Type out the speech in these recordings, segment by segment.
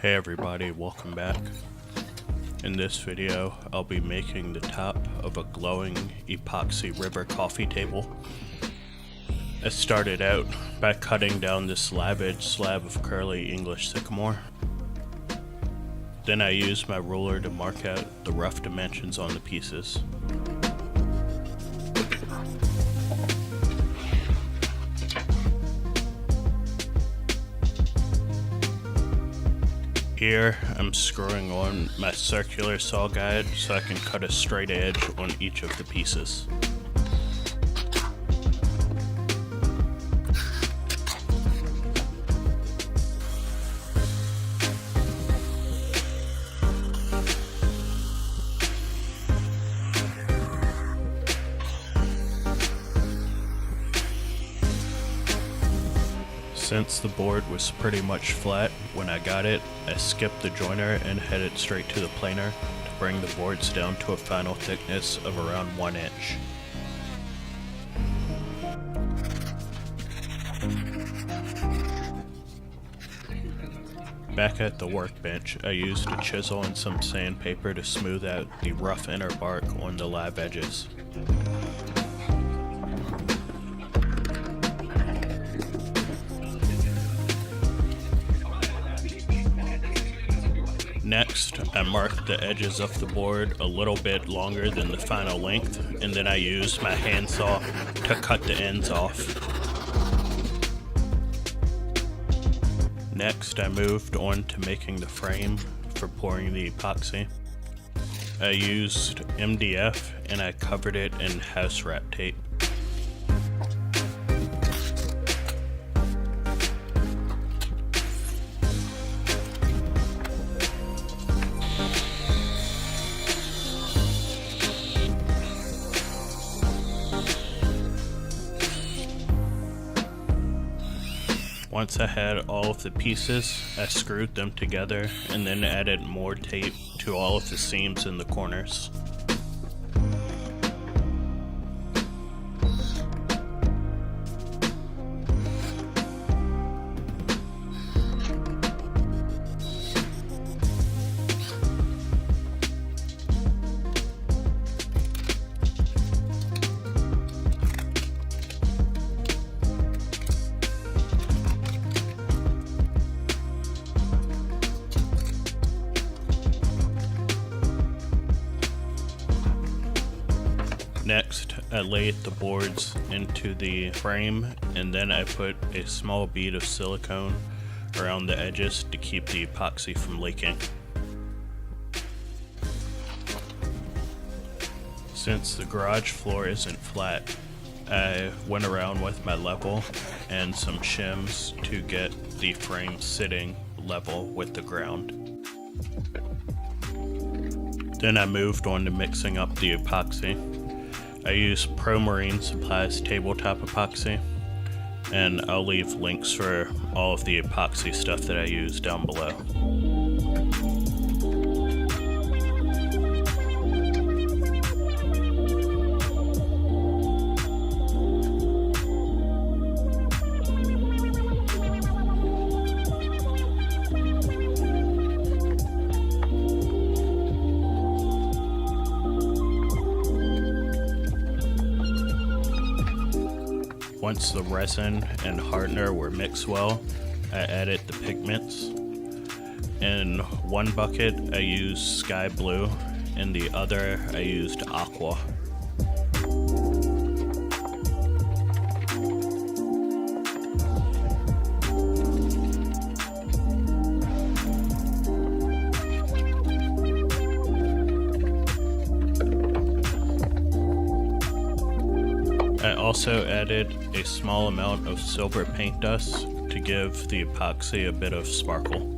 Hey everybody, welcome back. In this video, I'll be making the top of a glowing epoxy river coffee table. I started out by cutting down this slab edge slab of curly English sycamore. Then I used my ruler to mark out the rough dimensions on the pieces. Here, I'm screwing on my circular saw guide so I can cut a straight edge on each of the pieces. Since the board was pretty much flat when I got it, I skipped the joiner and headed straight to the planer to bring the boards down to a final thickness of around 1 inch. Back at the workbench, I used a chisel and some sandpaper to smooth out the rough inner bark on the lab edges. Next, I marked the edges of the board a little bit longer than the final length, and then I used my handsaw to cut the ends off. Next, I moved on to making the frame for pouring the epoxy. I used MDF and I covered it in house wrap tape. Once I had all of the pieces, I screwed them together and then added more tape to all of the seams in the corners. Next, I laid the boards into the frame and then I put a small bead of silicone around the edges to keep the epoxy from leaking. Since the garage floor isn't flat, I went around with my level and some shims to get the frame sitting level with the ground. Then I moved on to mixing up the epoxy. I use Pro Marine Supplies tabletop epoxy, and I'll leave links for all of the epoxy stuff that I use down below. Once the resin and hardener were mixed well, I added the pigments. In one bucket I used sky blue, in the other I used aqua. I also added a small amount of silver paint dust to give the epoxy a bit of sparkle.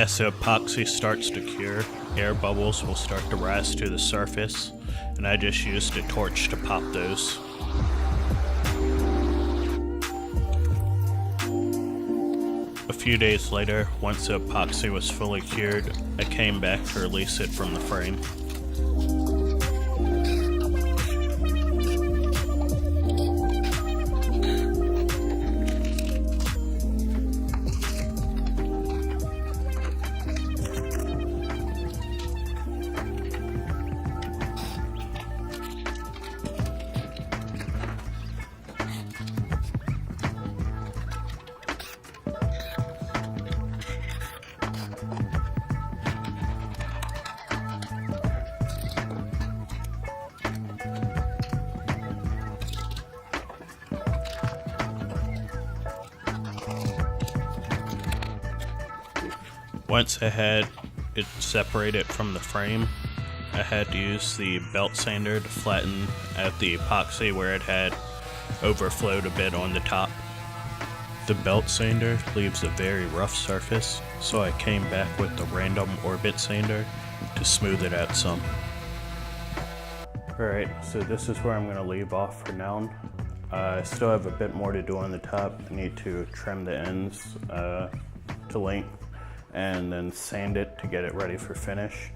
As the epoxy starts to cure, air bubbles will start to rise to the surface, and I just used a torch to pop those. A few days later, once the epoxy was fully cured, I came back to release it from the frame. Once I had it separated from the frame, I had to use the belt sander to flatten out the epoxy where it had overflowed a bit on the top. The belt sander leaves a very rough surface, so I came back with the random orbit sander to smooth it out some. Alright, so this is where I'm going to leave off for now. I still have a bit more to do on the top. I need to trim the ends to length and then sand it to get it ready for finish.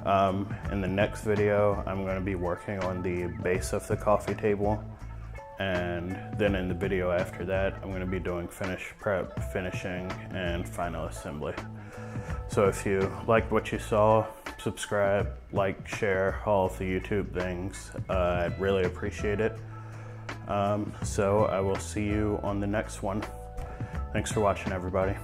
In the next video, I'm going to be working on the base of the coffee table, and then in the video after that, I'm going to be doing finish prep, finishing, and final assembly. So if you liked what you saw, subscribe, like, share, all of the YouTube things. I'd really appreciate it. So I will see you on the next one. Thanks for watching, everybody.